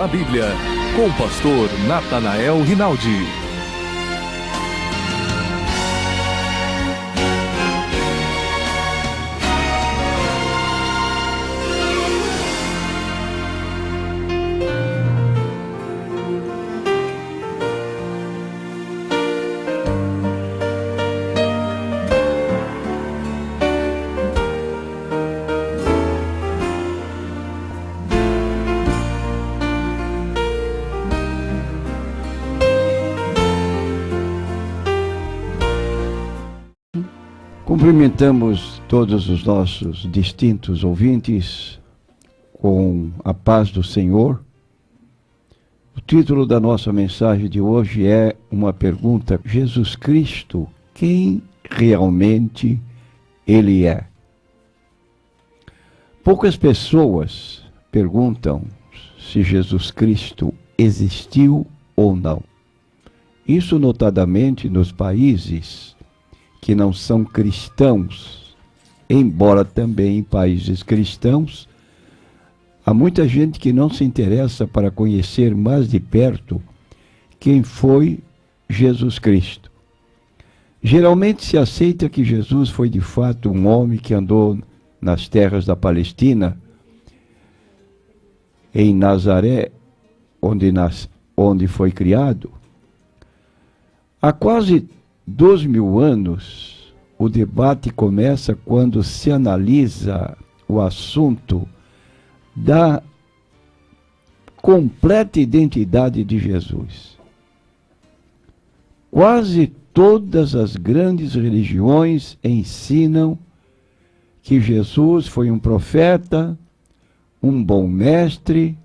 na Bíblia, com o pastor Natanael Rinaldi. Cumprimentamos todos os nossos distintos ouvintes com a paz do Senhor. O título da nossa mensagem de hoje é uma pergunta: Jesus Cristo, quem realmente Ele é? Poucas pessoas perguntam se Jesus Cristo existiu ou não. Isso notadamente nos países que não são cristãos, embora também em países cristãos, há muita gente que não se interessa para conhecer mais de perto quem foi Jesus Cristo. Geralmente se aceita que Jesus foi de fato um homem que andou nas terras da Palestina, em Nazaré, onde foi criado. Há quase 2.000 anos, o debate começa quando se analisa o assunto da completa identidade de Jesus. Quase todas as grandes religiões ensinam que Jesus foi um profeta, um bom mestre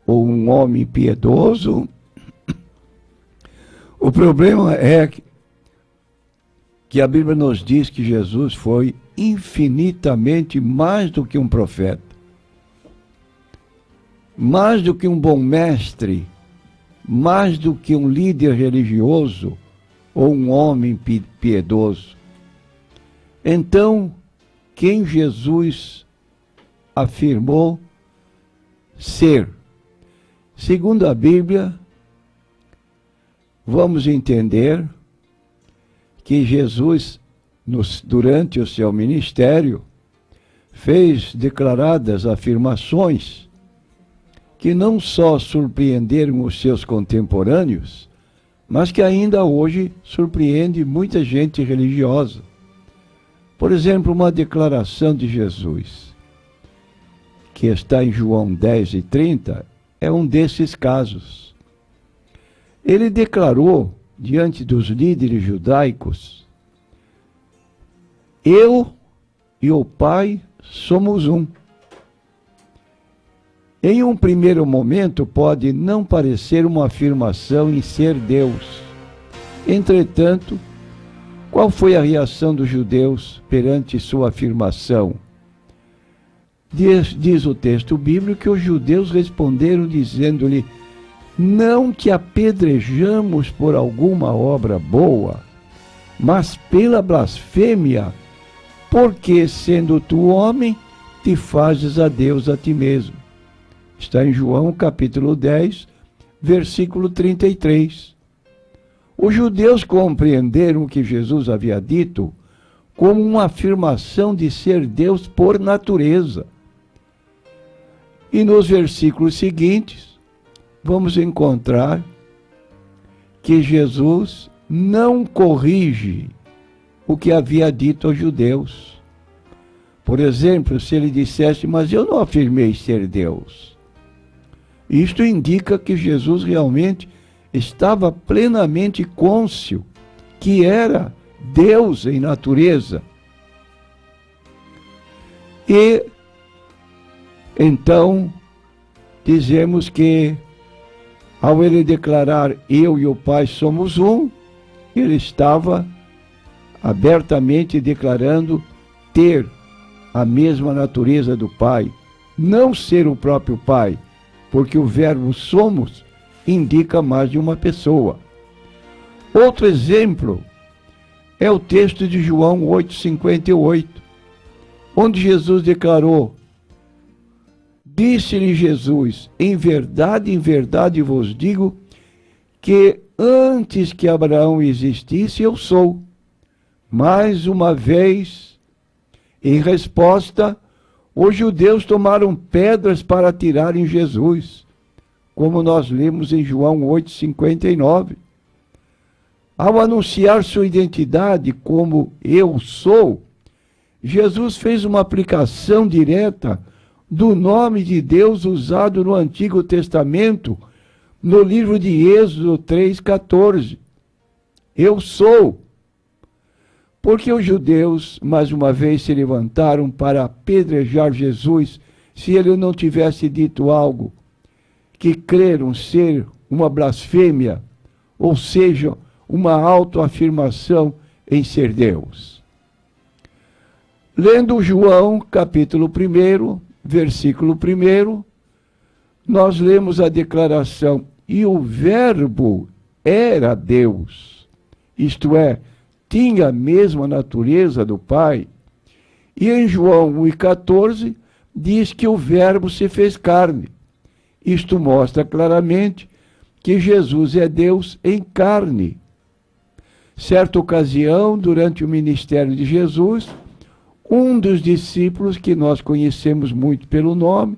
ou um homem piedoso. O problema é que a Bíblia nos diz que Jesus foi infinitamente mais do que um profeta, mais do que um bom mestre, mais do que um líder religioso ou um homem piedoso. Então, quem Jesus afirmou ser? Segundo a Bíblia, vamos entender que Jesus, durante o seu ministério, fez declaradas afirmações que não só surpreenderam os seus contemporâneos, mas que ainda hoje surpreende muita gente religiosa. Por exemplo, uma declaração de Jesus, que está em João 10:30, é um desses casos. Ele declarou diante dos líderes judaicos: eu e o Pai somos um. Em um primeiro momento pode não parecer uma afirmação em ser Deus. Entretanto, qual foi a reação dos judeus perante sua afirmação? Diz o texto bíblico que os judeus responderam dizendo-lhe: não te apedrejamos por alguma obra boa, mas pela blasfêmia, porque, sendo tu homem, te fazes a Deus a ti mesmo. Está em João capítulo 10, versículo 33. Os judeus compreenderam o que Jesus havia dito como uma afirmação de ser Deus por natureza. E nos versículos seguintes, vamos encontrar que Jesus não corrige o que havia dito aos judeus. Por exemplo, se ele dissesse: mas eu não afirmei ser Deus. Isto indica que Jesus realmente estava plenamente cônscio que era Deus em natureza. E então dizemos que, ao ele declarar: eu e o Pai somos um, ele estava abertamente declarando ter a mesma natureza do Pai, não ser o próprio Pai, porque o verbo somos indica mais de uma pessoa. Outro exemplo é o texto de João 8,58, onde Jesus declarou: Disse-lhe Jesus: em verdade vos digo que antes que Abraão existisse, eu sou. Mais uma vez, em resposta, os judeus tomaram pedras para atirar em Jesus, como nós lemos em João 8,59. Ao anunciar sua identidade como eu sou, Jesus fez uma aplicação direta do nome de Deus usado no Antigo Testamento, no livro de Êxodo 3,14. Eu sou. Porque os judeus, mais uma vez, se levantaram para apedrejar Jesus, se ele não tivesse dito algo que creram ser uma blasfêmia, ou seja, uma autoafirmação em ser Deus. Lendo João, capítulo 1, versículo 1, nós lemos a declaração: e o Verbo era Deus, isto é, tinha a mesma natureza do Pai. E em João 1,14 diz que o Verbo se fez carne. Isto mostra claramente que Jesus é Deus em carne. Certa ocasião, durante o ministério de Jesus, um dos discípulos que nós conhecemos muito pelo nome,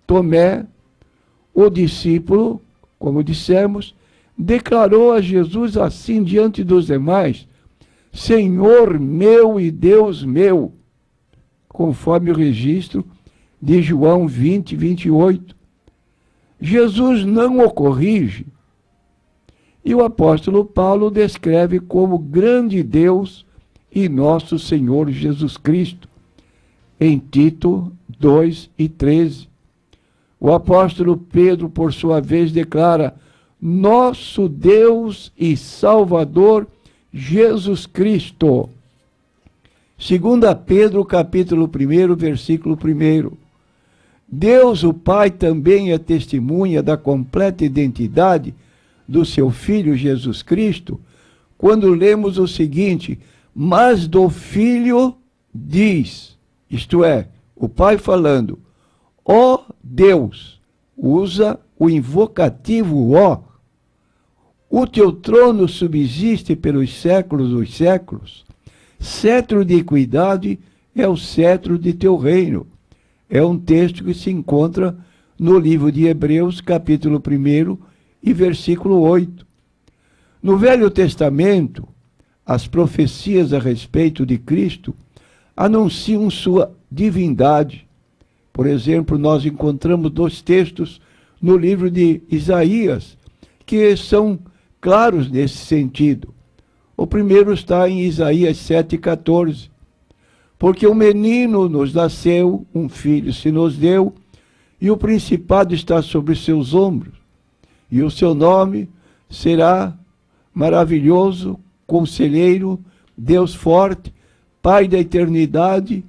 Tomé, o discípulo, como dissemos, declarou a Jesus assim diante dos demais: Senhor meu e Deus meu, conforme o registro de João 20, 28. Jesus não o corrige, e o apóstolo Paulo o descreve como grande Deus e nosso Senhor Jesus Cristo, em Tito 2:13. O apóstolo Pedro, por sua vez, declara: nosso Deus e Salvador Jesus Cristo. 2 Pedro, capítulo 1, versículo 1. Deus, o Pai, também é testemunha da completa identidade do seu Filho Jesus Cristo, quando lemos o seguinte: mas do Filho diz, isto é, o Pai falando, ó Deus, usa o invocativo ó, o teu trono subsiste pelos séculos dos séculos, cetro de equidade é o cetro de teu reino. É um texto que se encontra no livro de Hebreus, capítulo 1 e versículo 8. No Velho Testamento, as profecias a respeito de Cristo anunciam sua divindade. Por exemplo, nós encontramos 2 textos no livro de Isaías, que são claros nesse sentido. O primeiro está em Isaías 7,14. Porque um menino nos nasceu, um filho se nos deu, e o principado está sobre seus ombros. E o seu nome será maravilhoso, conselheiro, Deus forte, Pai da eternidade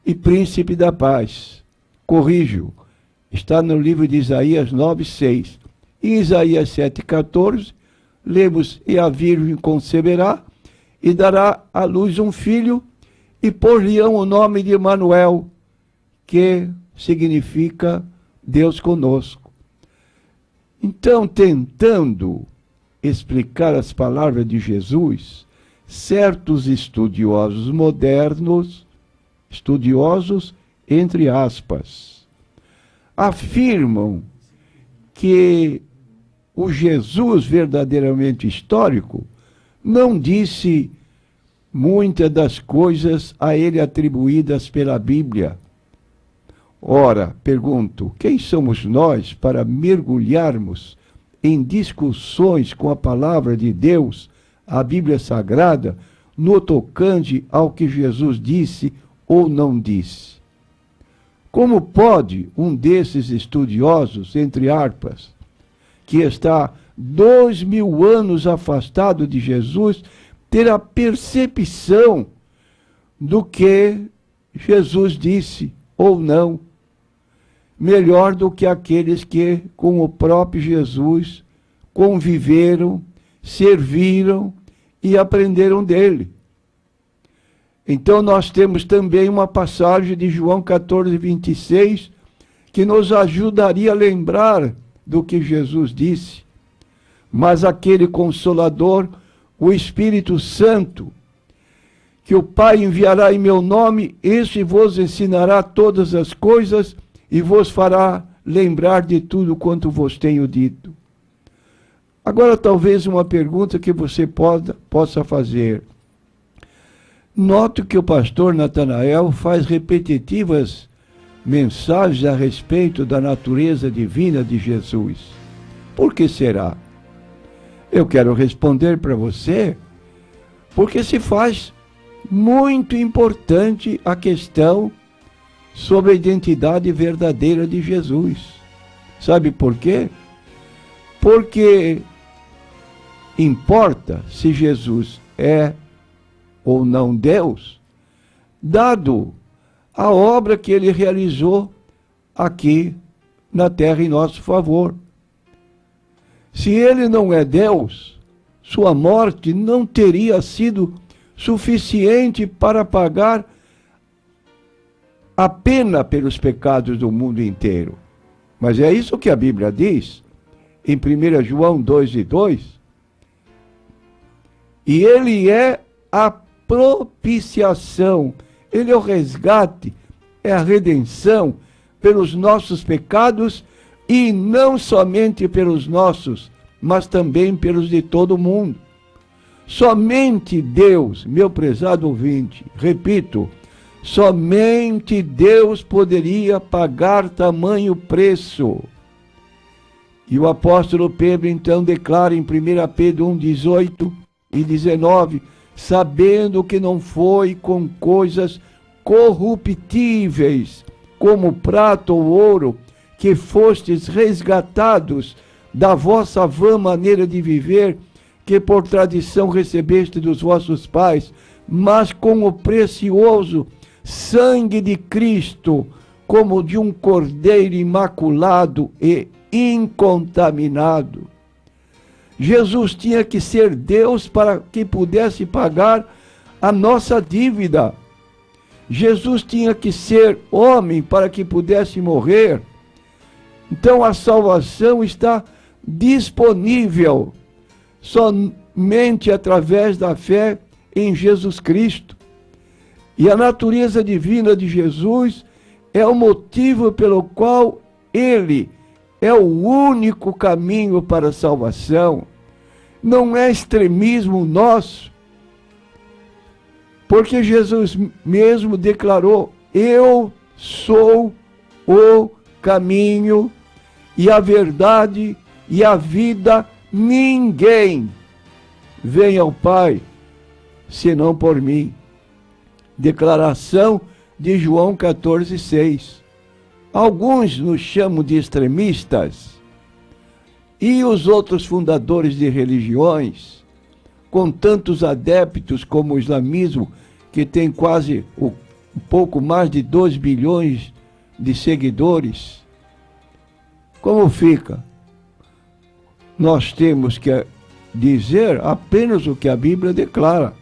e príncipe da paz. Corrijo, está no livro de Isaías 9,6. Em Isaías 7,14, lemos: e a virgem conceberá e dará à luz um filho, e por-lhe-ão o nome de Emanuel, que significa Deus conosco. Então, tentando explicar as palavras de Jesus, certos estudiosos modernos, estudiosos entre aspas, afirmam que o Jesus verdadeiramente histórico não disse muitas das coisas a ele atribuídas pela Bíblia. Ora, pergunto, quem somos nós para mergulharmos em discussões com a palavra de Deus, a Bíblia Sagrada, no tocante ao que Jesus disse ou não disse? Como pode um desses estudiosos, entre aspas, que está 2000 anos afastado de Jesus, ter a percepção do que Jesus disse ou não, melhor do que aqueles que com o próprio Jesus conviveram, serviram e aprenderam dele? Então nós temos também uma passagem de João 14, 26, que nos ajudaria a lembrar do que Jesus disse. Mas aquele Consolador, o Espírito Santo, que o Pai enviará em meu nome, este vos ensinará todas as coisas e vos fará lembrar de tudo quanto vos tenho dito. Agora, talvez uma pergunta que você possa fazer. Noto que o pastor Natanael faz repetitivas mensagens a respeito da natureza divina de Jesus. Por que será? Eu quero responder para você, porque se faz muito importante a questão sobre a identidade verdadeira de Jesus. Sabe por quê? Porque importa se Jesus é ou não Deus, dado a obra que ele realizou aqui na terra em nosso favor. Se ele não é Deus, sua morte não teria sido suficiente para pagar a pena pelos pecados do mundo inteiro. Mas é isso que a Bíblia diz, em 1 João 2:2. E ele é a propiciação, ele é o resgate, é a redenção pelos nossos pecados, e não somente pelos nossos, mas também pelos de todo mundo. Somente Deus, meu prezado ouvinte, repito, somente Deus poderia pagar tamanho preço. E o apóstolo Pedro então declara em 1 Pedro 1:18 e 19, sabendo que não foi com coisas corruptíveis, como prata ou ouro, que fostes resgatados da vossa vã maneira de viver, que por tradição recebeste dos vossos pais, mas com o precioso sangue de Cristo, como de um cordeiro imaculado e incontaminado. Jesus tinha que ser Deus para que pudesse pagar a nossa dívida. Jesus tinha que ser homem para que pudesse morrer. Então a salvação está disponível somente através da fé em Jesus Cristo. E a natureza divina de Jesus é o motivo pelo qual ele é o único caminho para a salvação. Não é extremismo nosso, porque Jesus mesmo declarou: eu sou o caminho e a verdade e a vida, ninguém vem ao Pai senão por mim. Declaração de João 14:6. Alguns nos chamam de extremistas, e os outros fundadores de religiões, com tantos adeptos como o islamismo, que tem quase um pouco mais de 2 bilhões de seguidores, como fica? Nós temos que dizer apenas o que a Bíblia declara,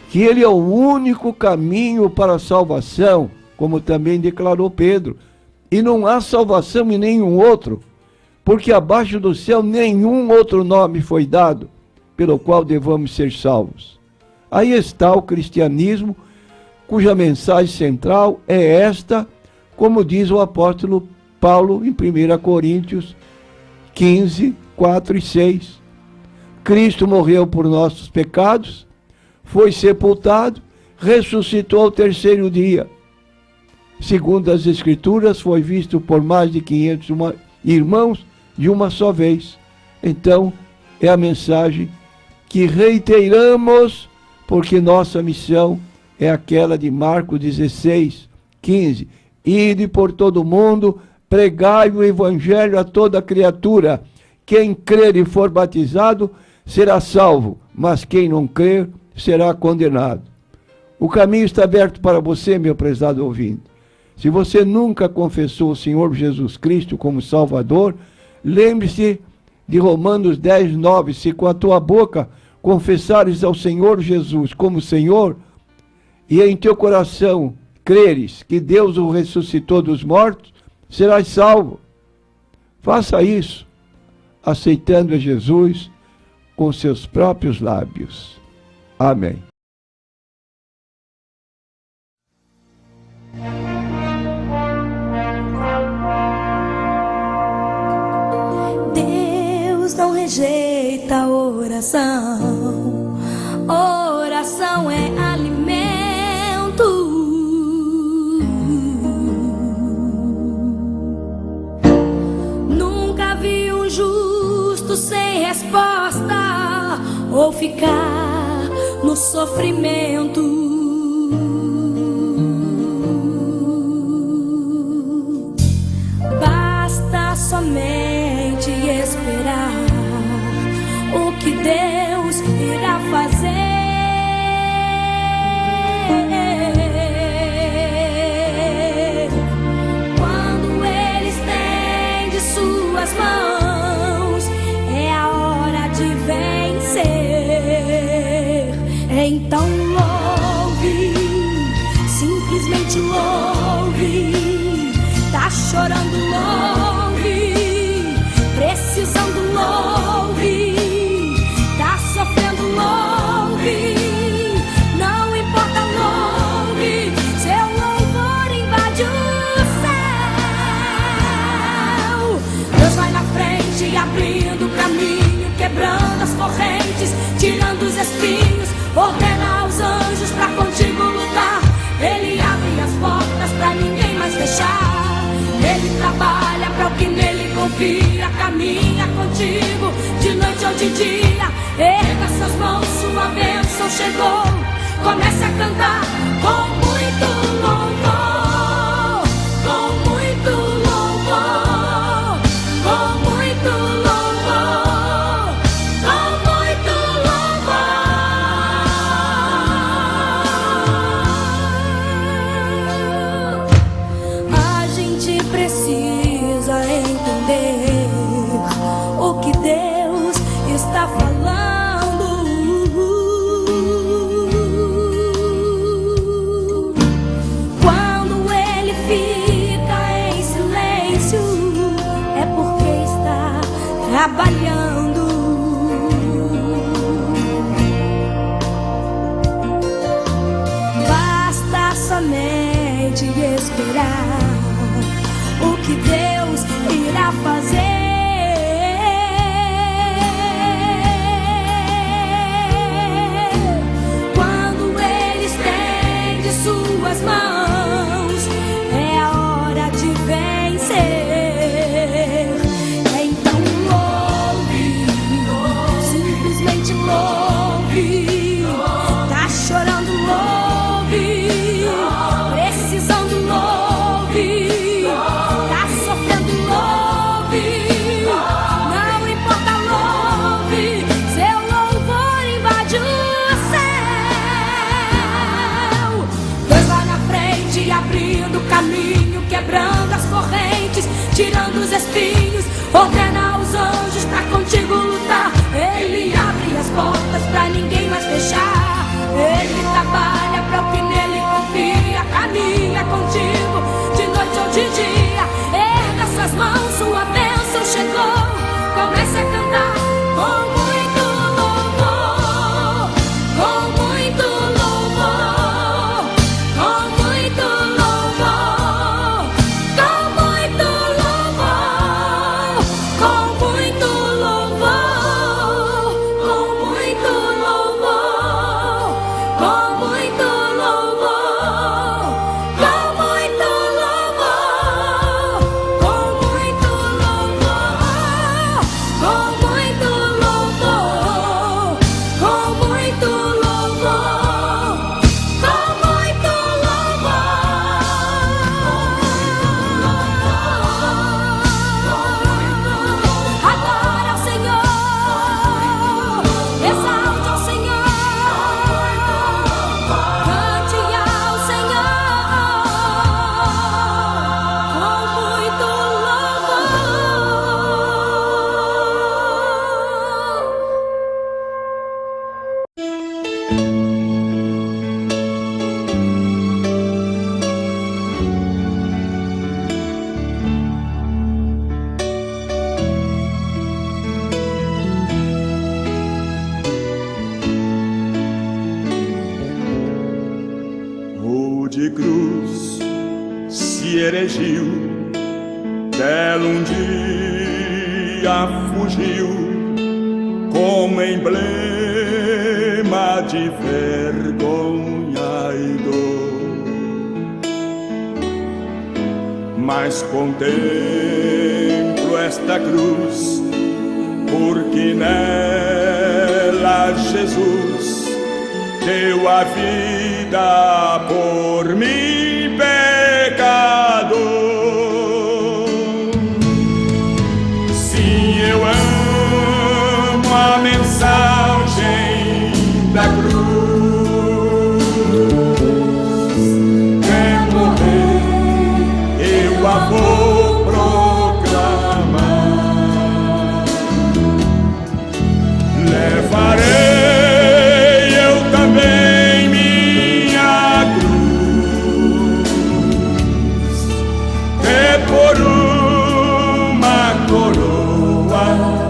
que ele é o único caminho para a salvação, como também declarou Pedro, e não há salvação em nenhum outro, porque abaixo do céu nenhum outro nome foi dado pelo qual devamos ser salvos. Aí está o cristianismo, cuja mensagem central é esta, como diz o apóstolo Paulo em 1 Coríntios 15, 4 e 6. Cristo morreu por nossos pecados, foi sepultado, ressuscitou ao terceiro dia. Segundo as Escrituras, foi visto por mais de 500 irmãos de uma só vez. Então, é a mensagem que reiteramos, porque nossa missão é aquela de Marcos 16, 15. Ide por todo o mundo, pregai o evangelho a toda criatura. Quem crer e for batizado será salvo, mas quem não crer será condenado. O caminho está aberto para você, meu prezado ouvinte. Se você nunca confessou o Senhor Jesus Cristo como Salvador, lembre-se de Romanos 10, 9. Se com a tua boca confessares ao Senhor Jesus como Senhor, e em teu coração creres que Deus o ressuscitou dos mortos, serás salvo. Faça isso, aceitando a Jesus com seus próprios lábios. Amém. Deus não rejeita a oração. Oração é alimento. Nunca vi um justo sem resposta ou ficar no sofrimento. Basta somente esperar o que Deus irá fazer. Quando Ele estende suas mãos, é a hora de vencer. Então louve, simplesmente louve. Tá chorando, louve. Precisando, louve. Tá sofrendo, louve. Não importa, louve. Seu louvor invade o céu. Deus vai na frente, abrindo o caminho, quebrando as correntes, tirando os espinhos. Ordena aos anjos pra contigo lutar. Ele abre as portas pra ninguém mais fechar. Ele trabalha para o que nele confia, caminha contigo de noite ou de dia. Erga suas mãos, sua bênção chegou. Comece a cantar com muito louvor, com muito louvor, com muito louvor, com muito louvor. A gente precisa entender o que Deus está falando. Quando Ele fica em silêncio, é porque está trabalhando. Basta somente esperar o que Deus irá fazer. Quando Ele estende suas mãos, é a hora de vencer. Então louve, simplesmente louve. Tá chorando, louve. Precisando, louve. Tá sofrendo, louve. Não importa, louve. Seu louvor invade o céu. Deus vai na frente, abrindo o caminho, quebrando as correntes, tirando os espinhos. Ordena aos anjos pra contigo lutar. Ele abre as portas pra ninguém mais fechar. Ele trabalha pra o que nele confia, caminha contigo de noite ou de dia. Erga suas mãos, sua bênção chegou. Comece a cantar com muito louvor, com muito louvor, com muito louvor, com muito louvor, com muito louvor, com muito louvor, com muito louvor, com muito louvor, com muito louvor, com muito louvor, com muito louvor, com muito louvor. Adora ao Senhor, exalte ao Senhor, cante ao Senhor com muito louvor. de cruz se erigiu, dela um dia fugiu, como emblema de vergonha e dor. Mas contemplo esta cruz, porque nela Jesus deu a vida por mim, pecador. Sim, eu amo a mensagem da cruz. Quer morrer, eu a vou proclamar. Levarei por uma coroa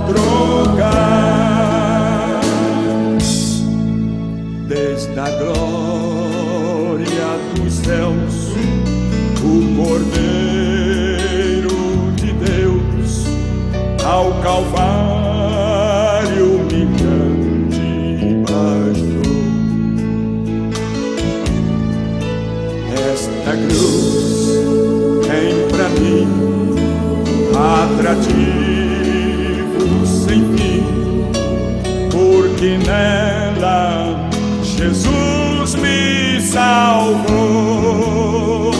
trocar. Desde a glória dos céus, o Cordeiro de Deus ao Calvário humilhante bastou. Esta cruz tem pra mim atrativo sem fim, porque nela Jesus me salvou.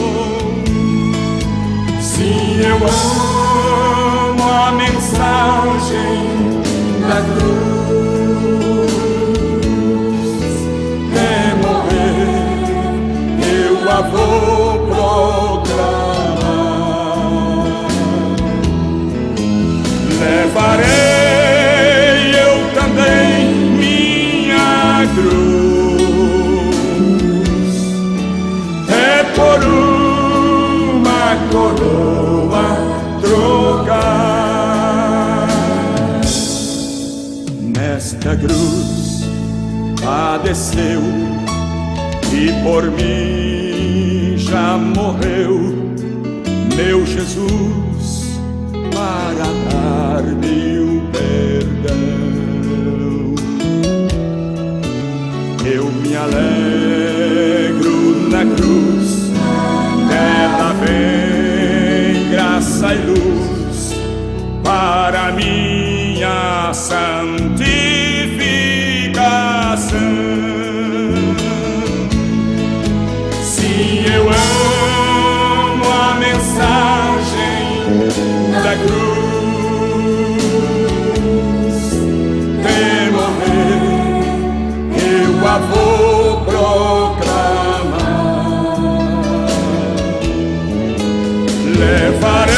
Sim, eu amo a mensagem da cruz. Até morrer eu a vou proclamar. Levarei eu também minha cruz, é por uma coroa trocar. Nesta cruz padeceu e por mim já morreu meu Jesus, para dar-me o perdão. Eu me alegro na cruz, dela vem graça e luz para minha santificação. Sim, eu amo a mensagem da cruz. De morrer eu a vou proclamar. Levarei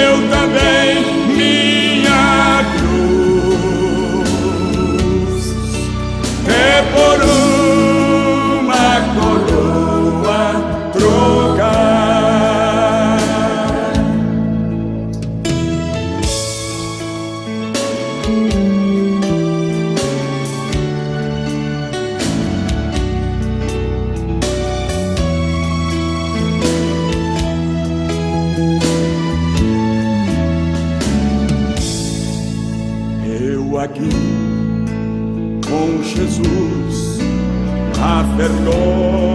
eu também minha cruz, é por uma coroa trocar. Eu aqui com Jesus, a vergonha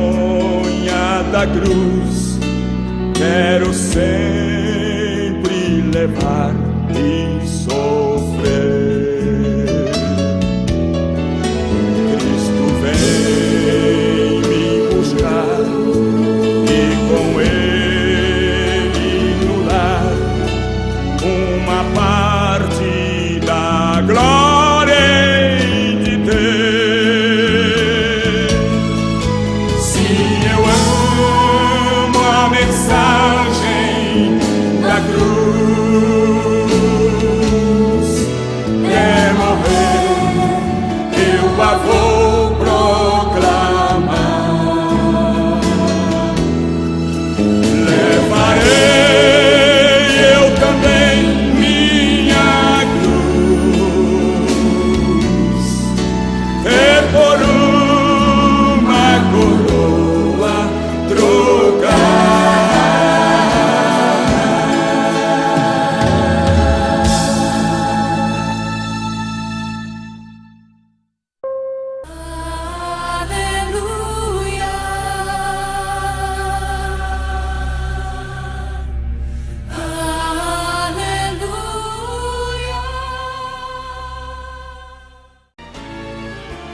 da cruz quero sempre levar e sofrer. Cristo vem me buscar e com Ele no lar uma parte da glória de ter. Sim, eu amo a mensagem da cruz.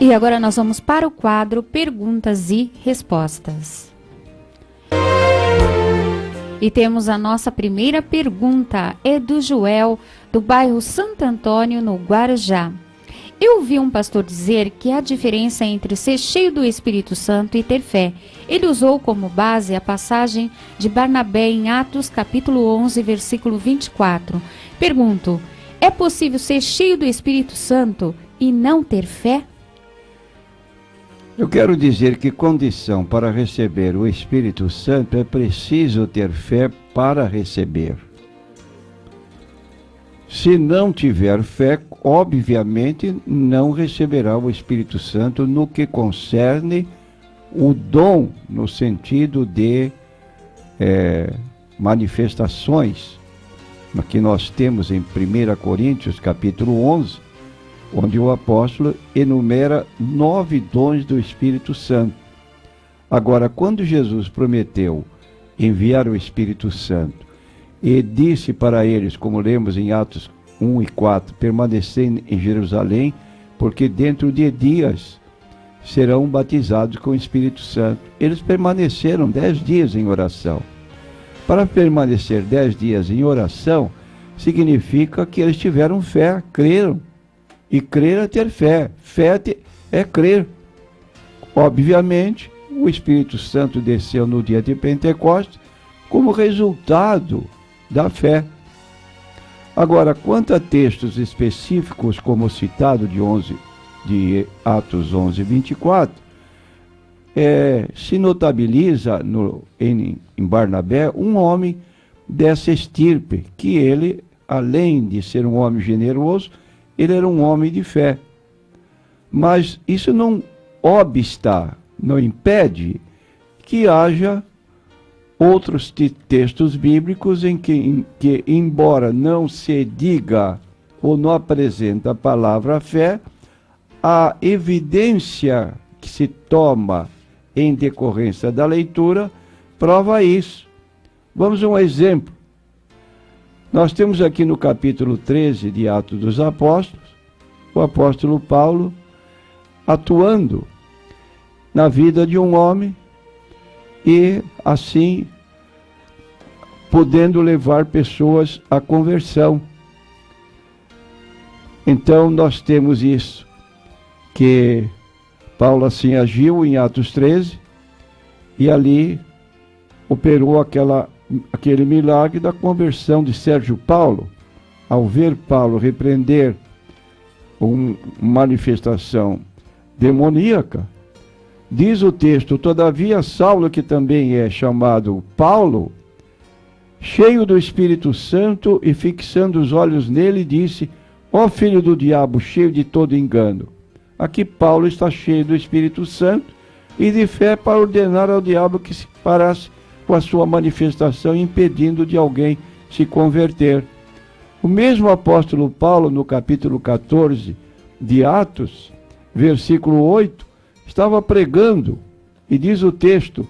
E agora nós vamos para o quadro Perguntas e Respostas. E temos a nossa primeira pergunta, é do Joel, do bairro Santo Antônio, no Guarujá. Eu ouvi um pastor dizer que há diferença entre ser cheio do Espírito Santo e ter fé. Ele usou como base a passagem de Barnabé em Atos capítulo 11, versículo 24. Pergunto, é possível ser cheio do Espírito Santo e não ter fé? Eu quero dizer que condição para receber o Espírito Santo é preciso ter fé para receber. Se não tiver fé, obviamente não receberá o Espírito Santo no que concerne o dom, no sentido de manifestações, que nós temos em 1 Coríntios capítulo 11, onde o apóstolo enumera 9 dons do Espírito Santo. Agora, quando Jesus prometeu enviar o Espírito Santo e disse para eles, como lemos em Atos 1 e 4, permanecer em Jerusalém, porque dentro de dias serão batizados com o Espírito Santo. Eles permaneceram 10 dias em oração. Para permanecer 10 dias em oração, significa que eles tiveram fé, creram. E crer é ter fé. Fé é crer. Obviamente, o Espírito Santo desceu no dia de Pentecostes como resultado da fé. Agora, quanto a textos específicos, como o citado de Atos 11, 24, se notabiliza em Barnabé um homem dessa estirpe, que ele, além de ser um homem generoso, ele era um homem de fé. Mas isso não obsta, não impede que haja outros textos bíblicos em que, embora não se diga ou não apresenta a palavra fé, a evidência que se toma em decorrência da leitura prova isso. Vamos a um exemplo. Nós temos aqui no capítulo 13 de Atos dos Apóstolos, o apóstolo Paulo atuando na vida de um homem e, assim, podendo levar pessoas à conversão. Então, nós temos isso, que Paulo assim agiu em Atos 13 e ali operou aquele milagre da conversão de Sérgio Paulo. Ao ver Paulo repreender uma manifestação demoníaca, diz o texto, todavia Saulo, que também é chamado Paulo, cheio do Espírito Santo e fixando os olhos nele, disse, ó filho do diabo, cheio de todo engano. Aqui Paulo está cheio do Espírito Santo e de fé para ordenar ao diabo que se parasse com a sua manifestação, impedindo de alguém se converter. O mesmo apóstolo Paulo, no capítulo 14 de Atos, versículo 8, estava pregando, e diz o texto,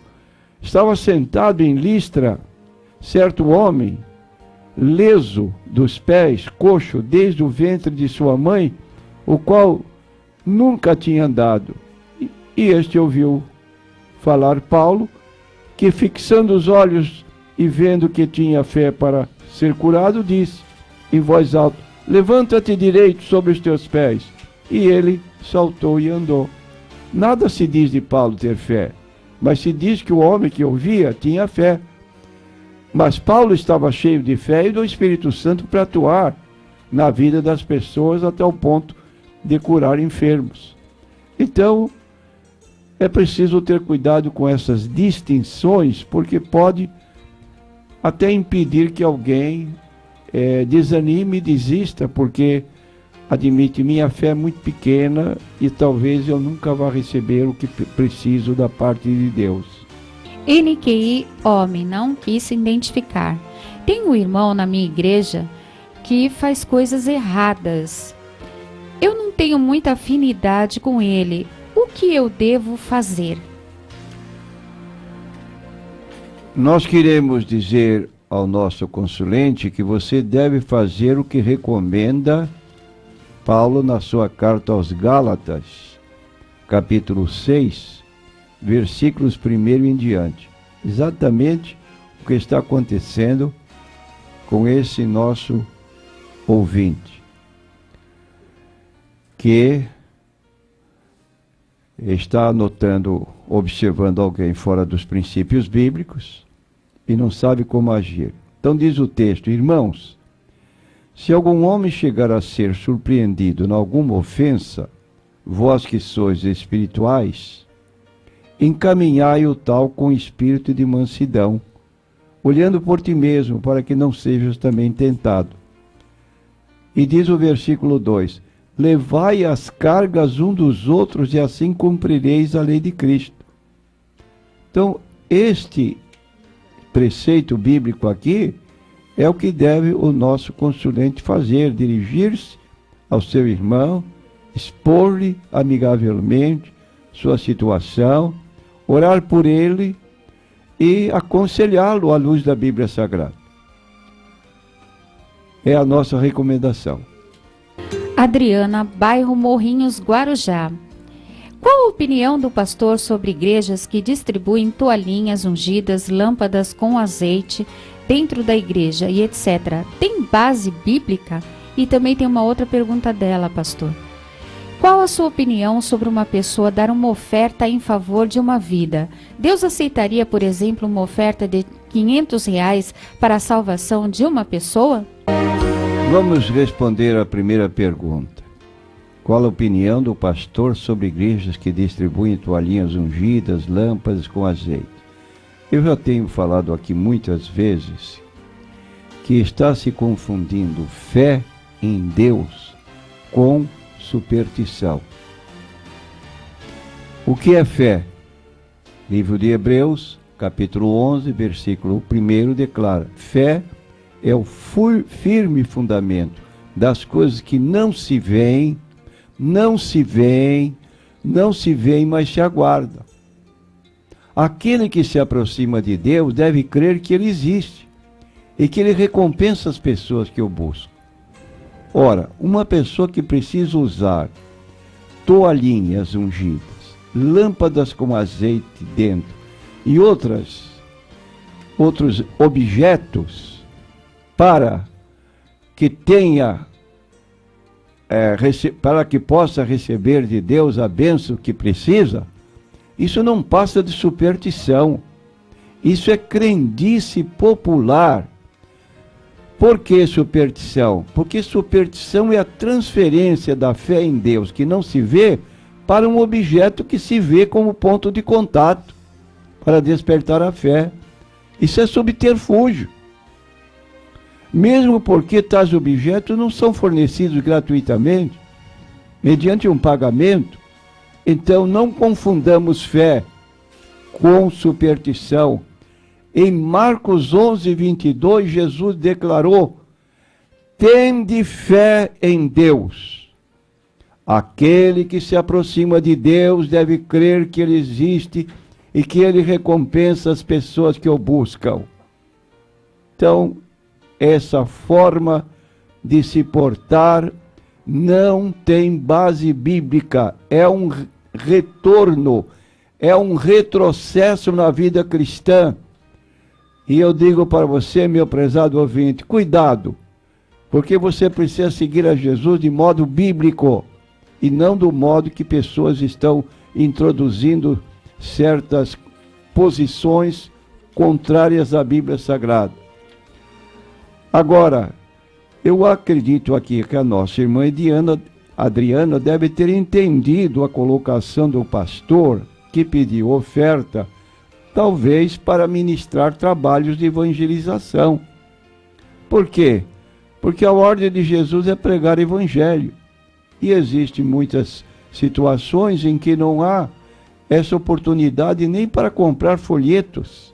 estava sentado em Listra, certo homem, leso dos pés, coxo, desde o ventre de sua mãe, o qual nunca tinha andado. E este ouviu falar Paulo, que fixando os olhos e vendo que tinha fé para ser curado, disse em voz alta, levanta-te direito sobre os teus pés. E ele saltou e andou. Nada se diz de Paulo ter fé, mas se diz que o homem que ouvia tinha fé. Mas Paulo estava cheio de fé e do Espírito Santo para atuar na vida das pessoas até o ponto de curar enfermos. Então, é preciso ter cuidado com essas distinções, porque pode até impedir que alguém desanime e desista, porque admite, minha fé é muito pequena e talvez eu nunca vá receber o que preciso da parte de Deus. NQI homem não quis se identificar. Tem um irmão na minha igreja que faz coisas erradas. Eu não tenho muita afinidade com ele. O que eu devo fazer? Nós queremos dizer ao nosso consulente que você deve fazer o que recomenda Paulo na sua carta aos Gálatas, capítulo 6, versículos 1 em diante. Exatamente o que está acontecendo com esse nosso ouvinte, que está anotando, observando alguém fora dos princípios bíblicos e não sabe como agir. Então diz o texto: irmãos, se algum homem chegar a ser surpreendido em alguma ofensa, vós que sois espirituais, encaminhai o tal com espírito de mansidão, olhando por ti mesmo, para que não sejas também tentado. E diz o versículo 2: levai as cargas um dos outros, e assim cumprireis a lei de Cristo. Então, este preceito bíblico aqui é o que deve o nosso consulente fazer: dirigir-se ao seu irmão, expor-lhe amigavelmente sua situação, orar por ele e aconselhá-lo à luz da Bíblia Sagrada. É a nossa recomendação. Adriana, bairro Morrinhos, Guarujá. Qual a opinião do pastor sobre igrejas que distribuem toalhinhas ungidas, lâmpadas com azeite dentro da igreja e etc.? Tem base bíblica? E também tem uma outra pergunta dela, pastor. Qual a sua opinião sobre uma pessoa dar uma oferta em favor de uma vida? Deus aceitaria, por exemplo, uma oferta de R$500 para a salvação de uma pessoa? Vamos responder a primeira pergunta. Qual a opinião do pastor sobre igrejas que distribuem toalhinhas ungidas, lâmpadas com azeite? Eu já tenho falado aqui muitas vezes que está se confundindo fé em Deus com superstição. O que é fé? Livro de Hebreus, capítulo 11, versículo 1 declara: fé é o firme fundamento das coisas que não se veem, mas se aguarda. Aquele que se aproxima de Deus deve crer que Ele existe e que Ele recompensa as pessoas que o buscam. Ora, uma pessoa que precisa usar toalhinhas ungidas, lâmpadas com azeite dentro e outros objetos para que para que possa receber de Deus a bênção que precisa, isso não passa de superstição. Isso é crendice popular. Por que superstição? Porque superstição é a transferência da fé em Deus, que não se vê, para um objeto que se vê como ponto de contato, para despertar a fé. Isso é subterfúgio. Mesmo porque tais objetos não são fornecidos gratuitamente, mediante um pagamento. Então não confundamos fé com superstição. Em Marcos 11, 22, Jesus declarou: tende fé em Deus. Aquele que se aproxima de Deus deve crer que Ele existe e que Ele recompensa as pessoas que o buscam. Então, essa forma de se portar não tem base bíblica, é um retorno, é um retrocesso na vida cristã. E eu digo para você, meu prezado ouvinte, cuidado, porque você precisa seguir a Jesus de modo bíblico e não do modo que pessoas estão introduzindo certas posições contrárias à Bíblia Sagrada. Agora, eu acredito aqui que a nossa irmã Adriana deve ter entendido a colocação do pastor que pediu oferta, talvez para ministrar trabalhos de evangelização. Por quê? Porque a ordem de Jesus é pregar evangelho. E existem muitas situações em que não há essa oportunidade nem para comprar folhetos,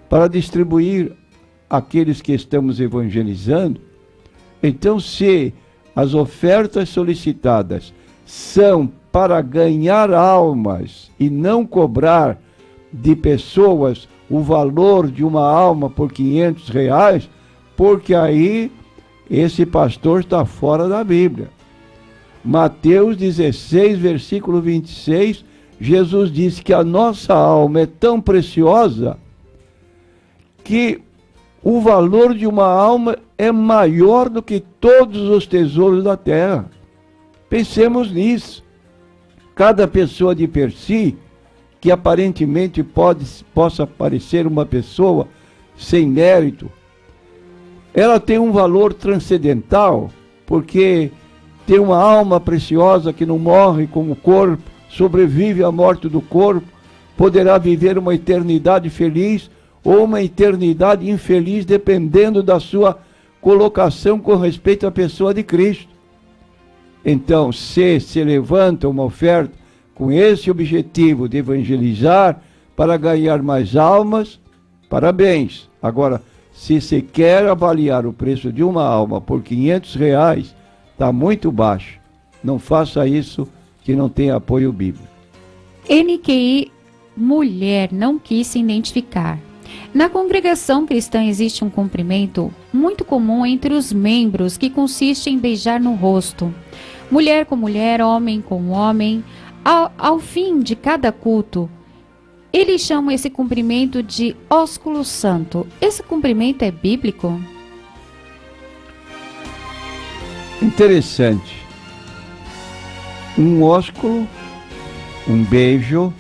para distribuir àqueles que estamos evangelizando. Então, se as ofertas solicitadas são para ganhar almas e não cobrar de pessoas o valor de uma alma por R$500, porque aí esse pastor está fora da Bíblia. Mateus 16, versículo 26, Jesus disse que a nossa alma é tão preciosa que o valor de uma alma é maior do que todos os tesouros da terra. Pensemos nisso. Cada pessoa de per si, que aparentemente possa parecer uma pessoa sem mérito, ela tem um valor transcendental, porque tem uma alma preciosa que não morre com o corpo, sobrevive à morte do corpo, poderá viver uma eternidade feliz ou uma eternidade infeliz, dependendo da sua colocação com respeito à pessoa de Cristo. Então, se levanta uma oferta com esse objetivo de evangelizar para ganhar mais almas, parabéns. Agora, se você quer avaliar o preço de uma alma por R$500, está muito baixo. Não faça isso, que não tem apoio bíblico. NQI Mulher não quis se identificar. Na congregação cristã existe um cumprimento muito comum entre os membros que consiste em beijar no rosto. Mulher com mulher, homem com homem. Ao fim de cada culto, eles chamam esse cumprimento de ósculo santo. Esse cumprimento é bíblico? Interessante. Um ósculo, um beijo,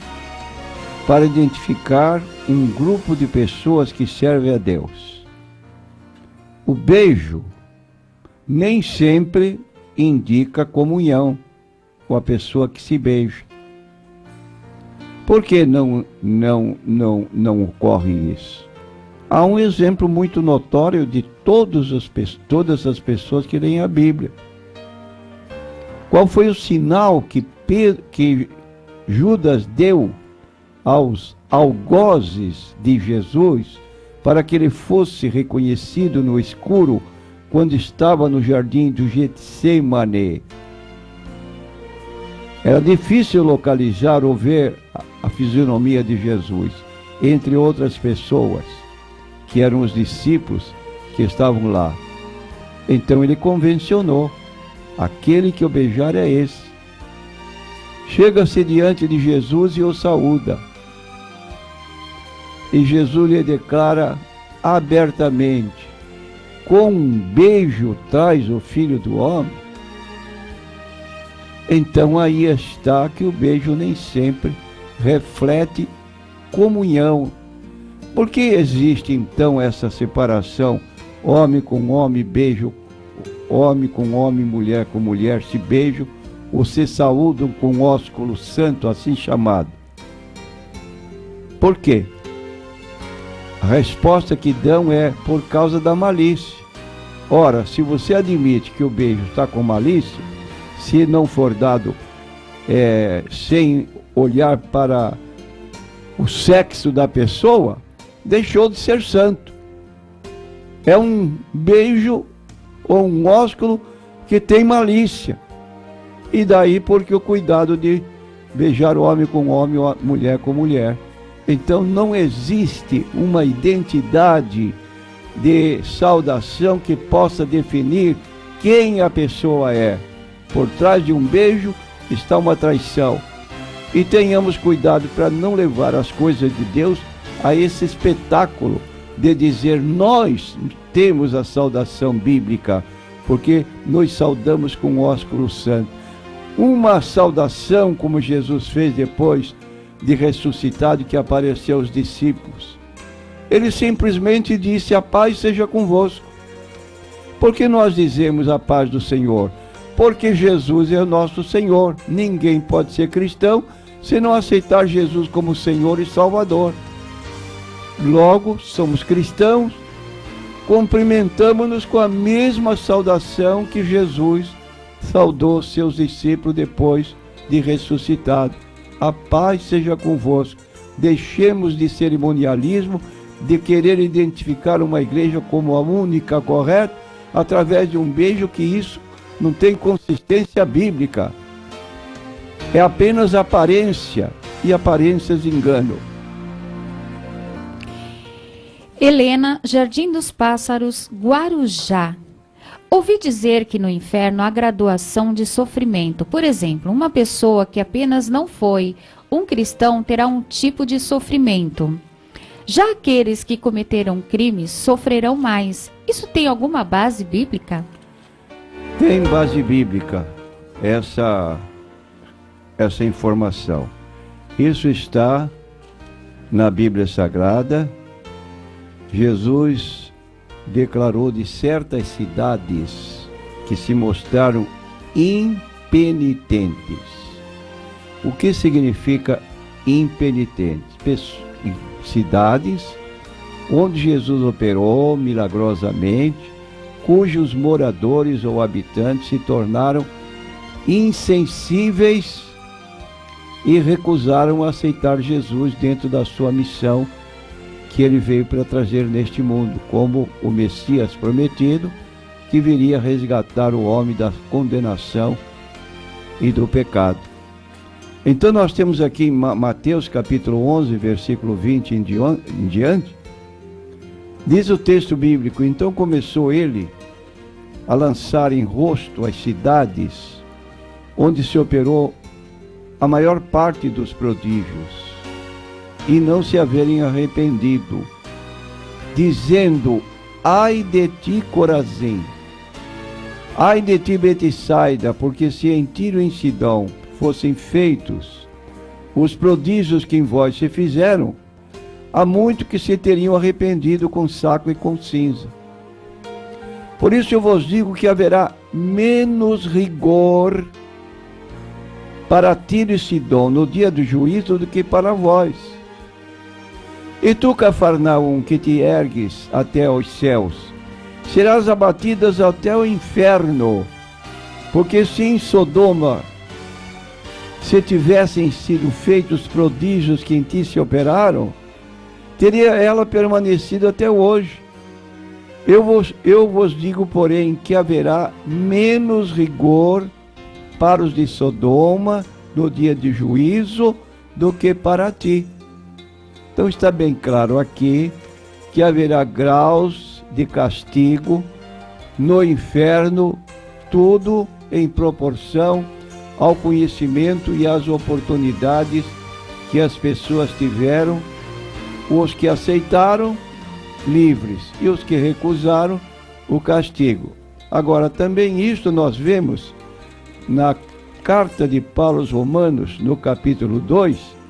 para identificar um grupo de pessoas que servem a Deus. O beijo nem sempre indica comunhão com a pessoa que se beija. Por que não ocorre isso? Há um exemplo muito notório de todas as pessoas que leem a Bíblia. Qual foi o sinal que Judas deu aos algozes de Jesus para que ele fosse reconhecido no escuro quando estava no jardim do Getsemane? Era difícil localizar ou ver a fisionomia de Jesus entre outras pessoas que eram os discípulos que estavam lá. Então ele convencionou: aquele que eu beijar é esse. Chega-se diante de Jesus e o saúda. E Jesus lhe declara abertamente: com um beijo traz o Filho do Homem. Então aí está que o beijo nem sempre reflete comunhão. Por que existe então essa separação? Homem com homem, beijo, homem com homem, mulher com mulher, se beijam ou se saúdam com ósculo santo, assim chamado. Por quê? A resposta que dão é por causa da malícia. Ora, se você admite que o beijo está com malícia, se não for dado sem olhar para o sexo da pessoa, deixou de ser santo. É um beijo ou um ósculo que tem malícia. E daí porque o cuidado de beijar o homem com homem ou a mulher com mulher. Então não existe uma identidade de saudação que possa definir quem a pessoa é. Por trás de um beijo está uma traição. E tenhamos cuidado para não levar as coisas de Deus a esse espetáculo de dizer nós temos a saudação bíblica, porque nos saudamos com o ósculo santo. Uma saudação como Jesus fez depois de ressuscitado, que apareceu aos discípulos. Ele simplesmente disse: a paz seja convosco. Por que nós dizemos a paz do Senhor? Porque Jesus é o nosso Senhor. Ninguém pode ser cristão se não aceitar Jesus como Senhor e Salvador. Logo, somos cristãos, cumprimentamos-nos com a mesma saudação que Jesus saudou seus discípulos depois de ressuscitado. A paz seja convosco. Deixemos de cerimonialismo, de querer identificar uma igreja como a única correta, através de um beijo, que isso não tem consistência bíblica. É apenas aparência, e aparências enganam. Helena, Jardim dos Pássaros, Guarujá. Ouvi dizer que no inferno há graduação de sofrimento. Por exemplo, uma pessoa que apenas não foi um cristão terá um tipo de sofrimento. Já aqueles que cometeram crimes sofrerão mais. Isso tem alguma base bíblica? Tem base bíblica essa informação. Isso está na Bíblia Sagrada. Jesus declarou de certas cidades que se mostraram impenitentes. O que significa impenitentes? Cidades onde Jesus operou milagrosamente, cujos moradores ou habitantes se tornaram insensíveis e recusaram aceitar Jesus dentro da sua missão que ele veio para trazer neste mundo, como o Messias prometido, que viria resgatar o homem da condenação e do pecado. Então nós temos aqui em Mateus capítulo 11, versículo 20 em diante, diz o texto bíblico: então começou ele a lançar em rosto as cidades onde se operou a maior parte dos prodígios, e não se haverem arrependido, dizendo: ai de ti, Corazim, ai de ti, Betsaida, porque se em Tiro e em Sidão fossem feitos os prodígios que em vós se fizeram, há muito que se teriam arrependido com saco e com cinza. Por isso eu vos digo que haverá menos rigor para Tiro e Sidom no dia do juízo do que para vós. E tu, Cafarnaum, que te ergues até os céus, serás abatidas até o inferno, porque se em Sodoma se tivessem sido feitos prodígios que em ti se operaram, teria ela permanecido até hoje. Eu vos digo, porém, que haverá menos rigor para os de Sodoma no dia de juízo do que para ti. Então está bem claro aqui que haverá graus de castigo no inferno, tudo em proporção ao conhecimento e às oportunidades que as pessoas tiveram, os que aceitaram, livres, e os que recusaram, o castigo. Agora, também isto nós vemos na carta de Paulo aos Romanos, no capítulo 2,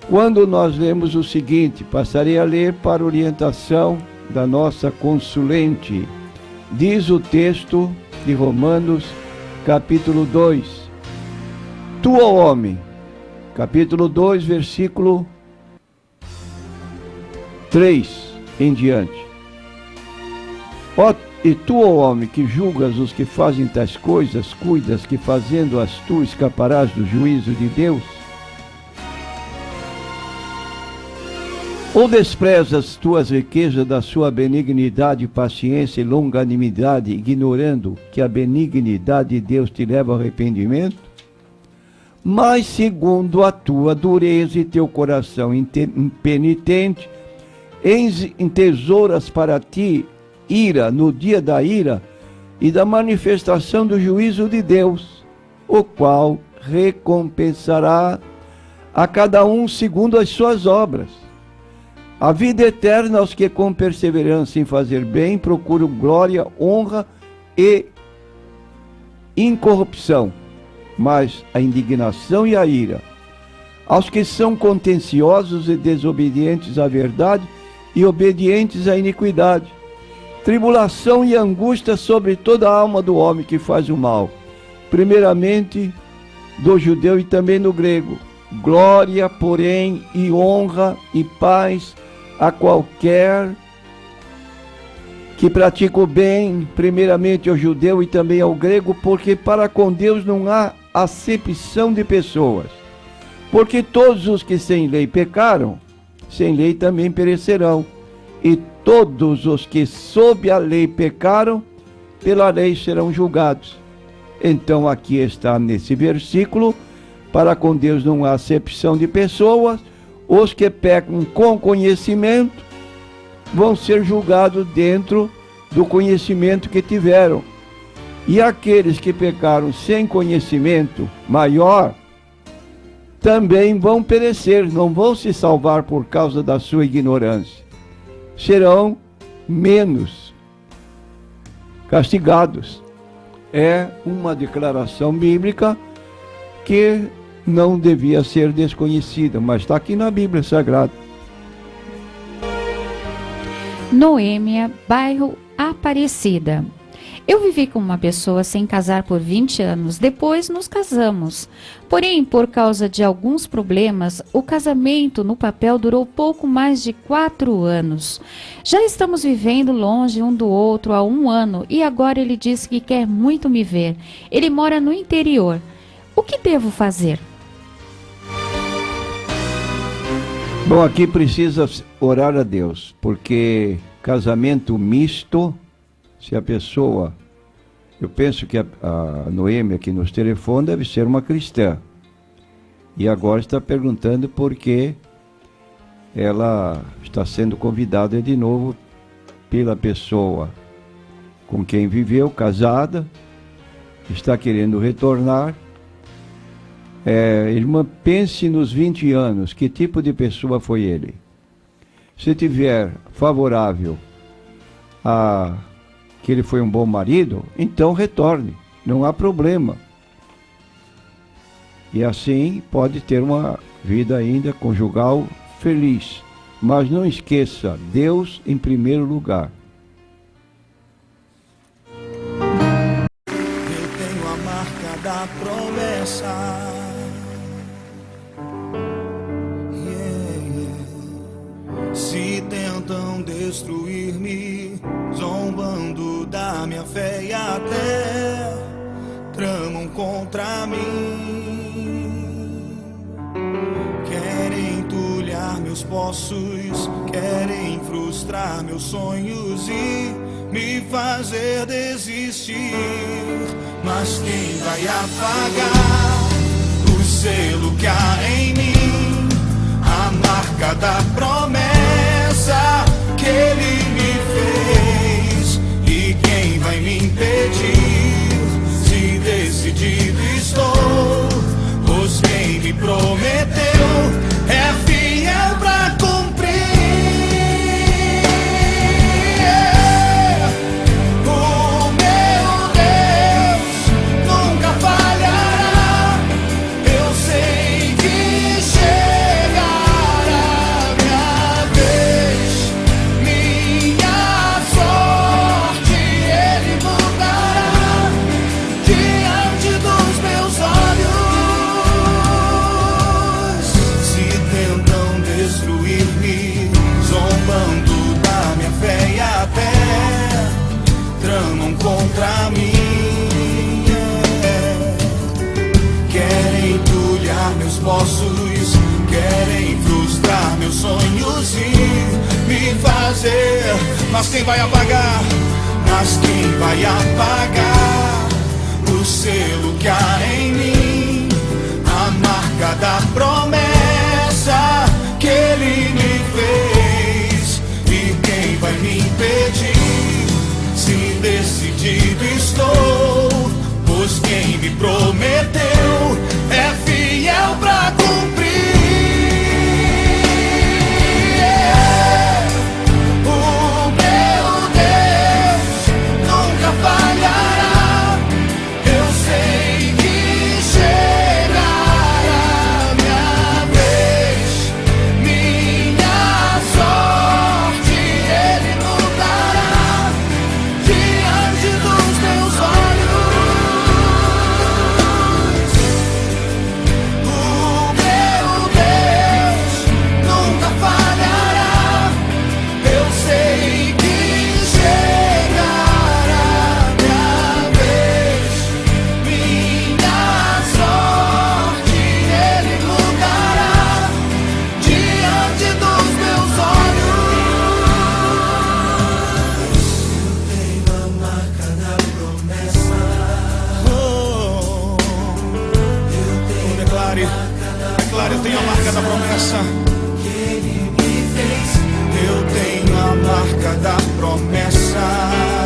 quando nós lemos o seguinte, passarei a ler para orientação da nossa consulente. Diz o texto de Romanos, capítulo 2. Tu, ó homem, capítulo 2, versículo 3 em diante. E tu, ó homem, que julgas os que fazem tais coisas, cuidas que fazendo-as tu escaparás do juízo de Deus? Ou desprezas tuas riquezas da sua benignidade, paciência e longanimidade, ignorando que a benignidade de Deus te leva ao arrependimento? Mas segundo a tua dureza e teu coração impenitente, entesouras para ti ira no dia da ira e da manifestação do juízo de Deus, o qual recompensará a cada um segundo as suas obras. A vida eterna aos que com perseverança em fazer bem procuram glória, honra e incorrupção, mas a indignação e a ira aos que são contenciosos e desobedientes à verdade e obedientes à iniquidade. Tribulação e angústia sobre toda a alma do homem que faz o mal, primeiramente do judeu e também no grego. Glória, porém, e honra e paz a qualquer que pratica o bem, primeiramente ao judeu e também ao grego, porque para com Deus não há acepção de pessoas. Porque todos os que sem lei pecaram, sem lei também perecerão. E todos os que sob a lei pecaram, pela lei serão julgados. Então aqui está nesse versículo, para com Deus não há acepção de pessoas, os que pecam com conhecimento vão ser julgados dentro do conhecimento que tiveram. E aqueles que pecaram sem conhecimento maior também vão perecer, não vão se salvar por causa da sua ignorância. Serão menos castigados. É uma declaração bíblica que não devia ser desconhecida, mas está aqui na Bíblia Sagrada. Noêmia, bairro Aparecida. Eu vivi com uma pessoa sem casar por 20 anos, depois nos casamos. Porém, por causa de alguns problemas, o casamento no papel durou pouco mais de 4 anos. Já estamos vivendo longe um do outro há 1 ano e agora ele diz que quer muito me ver. Ele mora no interior. O que devo fazer? Bom, aqui precisa orar a Deus, porque casamento misto, se a pessoa, eu penso que a Noêmia que nos telefone deve ser uma cristã, e agora está perguntando por que ela está sendo convidada de novo pela pessoa com quem viveu, casada, está querendo retornar. Irmã, pense nos 20 anos, que tipo de pessoa foi ele? Se tiver favorável a que ele foi um bom marido, então retorne, não há problema. E assim pode ter uma vida ainda conjugal feliz. Mas não esqueça, Deus em primeiro lugar. Eu tenho a marca da promessa. Se tentam destruir-me, zombando da minha fé e até tramam contra mim. Querem entulhar meus poços, querem frustrar meus sonhos e me fazer desistir. Mas quem vai apagar o selo que há em mim? A marca da promessa que ele me fez. E quem vai me impedir? Se decidido estou, pois quem me prometeu é fiel pra cumprir. O meu Deus nunca falhará. Eu sei que chegará minha vez, minha sorte ele mudará diante dos meus olhos. Se tentam destruir-me, zombando da minha fé e até tramam contra mim. Querem entulhar meus poços, querem frustrar meus sonhos e me fazer. Mas quem vai apagar? Mas quem vai apagar o selo que há em mim? A marca da promessa que ele me fez. E quem vai me impedir? Se decidido estou, pois quem me prometeu é fiel pra cumprir. O meu Deus nunca falhará. Eu sei que chegará minha vez, minha sorte ele mudará diante dos meus olhos. O meu Deus nunca falhará. Eu sei que chegará minha vez, minha sorte ele mudará diante dos meus olhos. Eu tenho a marca da promessa. Declare, eu tenho a marca da promessa que ele me fez. Eu tenho a marca da promessa.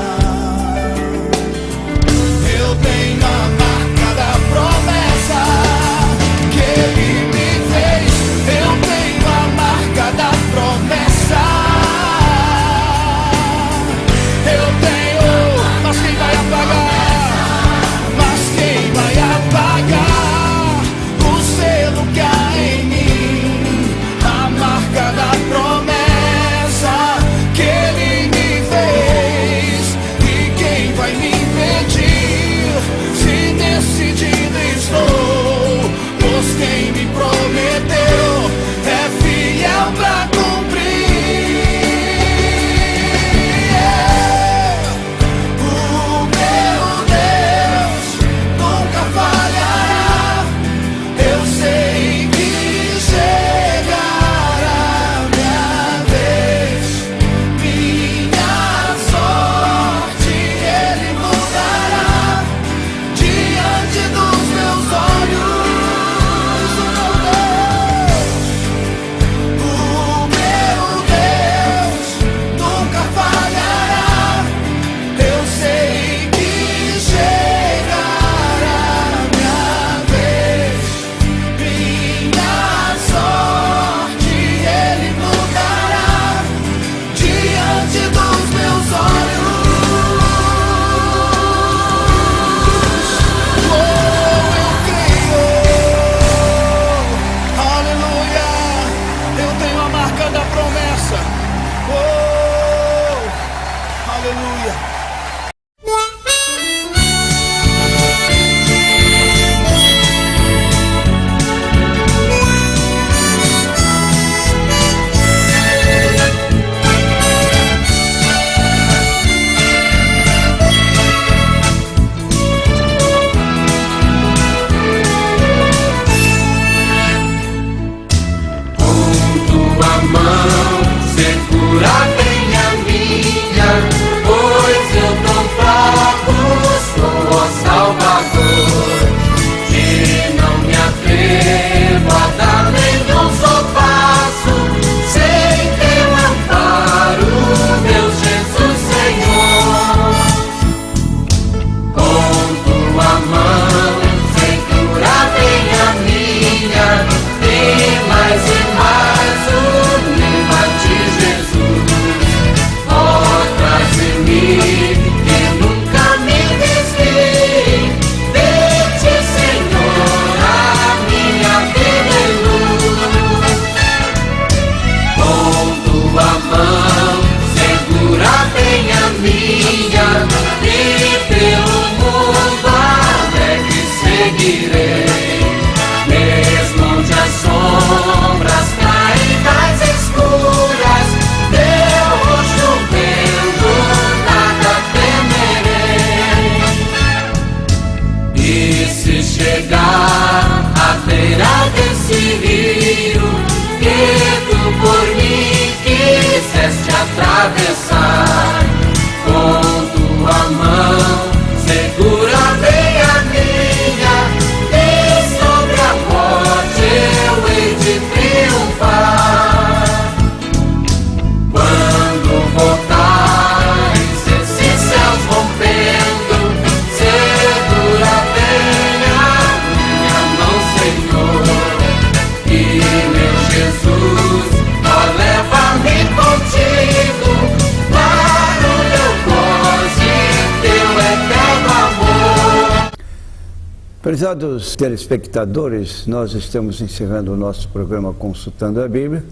Jesus, ó, leva-me contigo para o teu gozo, teu eterno amor. Prezados telespectadores, nós estamos encerrando o nosso programa Consultando a Bíblia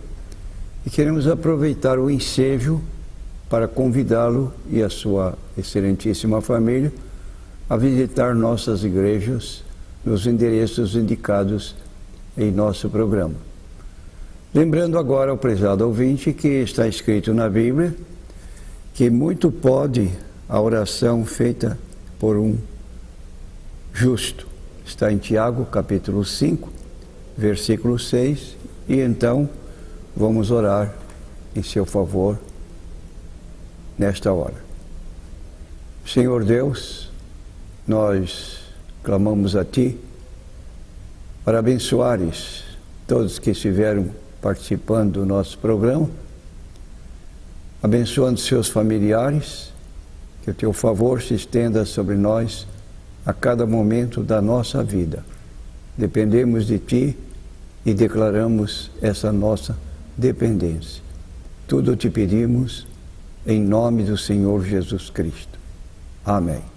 e queremos aproveitar o ensejo para convidá-lo e a sua excelentíssima família a visitar nossas igrejas nos endereços indicados em nosso programa. Lembrando agora ao prezado ouvinte que está escrito na Bíblia que muito pode a oração feita por um justo. Está em Tiago, capítulo 5, versículo 6, e então vamos orar em seu favor nesta hora. Senhor Deus, nós clamamos a Ti para abençoares todos que estiveram participando do nosso programa, abençoando seus familiares, que o Teu favor se estenda sobre nós a cada momento da nossa vida. Dependemos de Ti e declaramos essa nossa dependência. Tudo te pedimos em nome do Senhor Jesus Cristo. Amém.